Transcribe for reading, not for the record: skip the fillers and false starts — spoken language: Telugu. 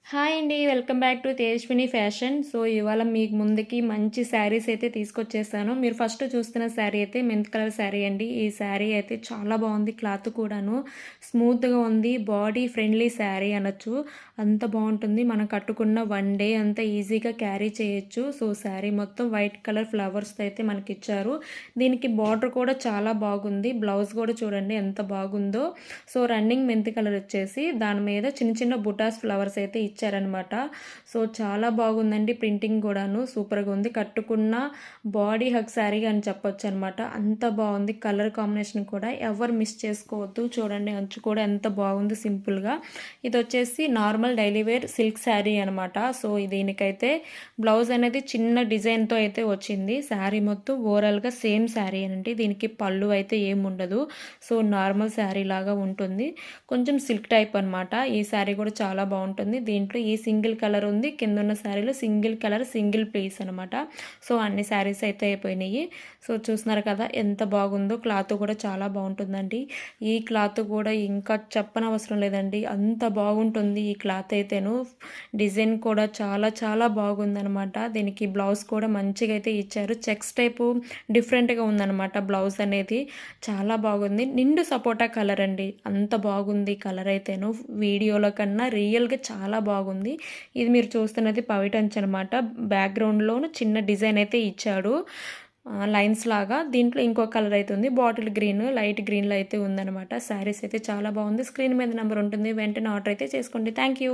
హాయ్ అండి. Welcome back to Tejaswini fashion. So, ఇవాళ మీకు ముందుకి మంచి శారీస్ అయితే తీసుకొచ్చేసాను. మీరు ఫస్ట్ చూస్తున్న శారీ అయితే మెంత్ కలర్ శారీ అండి. ఈ శారీ అయితే చాలా బాగుంది. క్లాత్ కూడాను స్మూత్‌గా ఉంది. బాడీ ఫ్రెండ్లీ శారీ అనొచ్చు. అంత బాగుంటుంది. మనం కట్టుకున్న వన్ డే అంతా ఈజీగా క్యారీ చేయొచ్చు. సో, శారీ మొత్తం వైట్ కలర్ ఫ్లవర్స్‌తో అయితే మనకిచ్చారు. దీనికి బార్డర్ కూడా చాలా బాగుంది. బ్లౌజ్ కూడా చూడండి ఎంత బాగుందో. సో, రన్నింగ్ మెంత్ కలర్ వచ్చేసి దాని మీద చిన్న చిన్న బుటాస్ ఫ్లవర్స్ అయితే ఇచ్చారనమాట. సో, చాలా బాగుందండి. ప్రింటింగ్ కూడాను సూపర్గా ఉంది. కట్టుకున్న బాడీ హగ్ శారీ అని చెప్పొచ్చు అనమాట. అంత బాగుంది. కలర్ కాంబినేషన్ కూడా ఎవరు మిస్ చేసుకోవద్దు. చూడండి అంచు కూడా ఎంత బాగుంది సింపుల్గా. ఇది వచ్చేసి normal daily wear silk sari అనమాట. సో, దీనికైతే బ్లౌజ్ అనేది చిన్న డిజైన్తో అయితే వచ్చింది. శారీ మొత్తం ఓవరాల్గా సేమ్ శారీ అనండి. దీనికి పళ్ళు అయితే ఏముండదు. సో, నార్మల్ శారీ లాగా ఉంటుంది. కొంచెం సిల్క్ టైప్ అనమాట. ఈ శారీ కూడా చాలా బాగుంటుంది. దీంట్లో ఈ సింగిల్ కలర్ ఉంది. కింద ఉన్న శారీలో సింగిల్ కలర్ సింగిల్ పీస్ అనమాట. సో, అన్ని శారీస్ అయితే అయిపోయినాయి. సో, చూస్తున్నారు కదా ఎంత బాగుందో. క్లాత్ కూడా చాలా బాగుంటుందండి. ఈ క్లాత్ కూడా ఇంకా చెప్పనవసరం లేదండి. అంత బాగుంటుంది ఈ క్లాత్ అయితేను. డిజైన్ కూడా చాలా చాలా బాగుందనమాట. దీనికి బ్లౌజ్ కూడా మంచిగా అయితే ఇచ్చారు. చెక్స్ టైపు డిఫరెంట్గా ఉందనమాట బ్లౌజ్ అనేది. చాలా బాగుంది. నిండు సపోటా కలర్ అండి. అంత బాగుంది కలర్ అయితేను. వీడియోలో కన్నా రియల్గా చాలా బాగుంది. ఇది మీరు చూస్తున్నది పవిటంచ్ అనమాట. బ్యాక్గ్రౌండ్లోను చిన్న డిజైన్ అయితే ఇచ్చాడు లైన్స్ లాగా. దీంట్లో ఇంకో కలర్ అయితే ఉంది. బాటిల్ గ్రీన్ లైట్ గ్రీన్లో అయితే ఉందనమాట. శారీస్ అయితే చాలా బాగుంది. స్క్రీన్ మీద నెంబర్ ఉంటుంది. వెంటనే ఆర్డర్ అయితే చేసుకోండి. Thank you.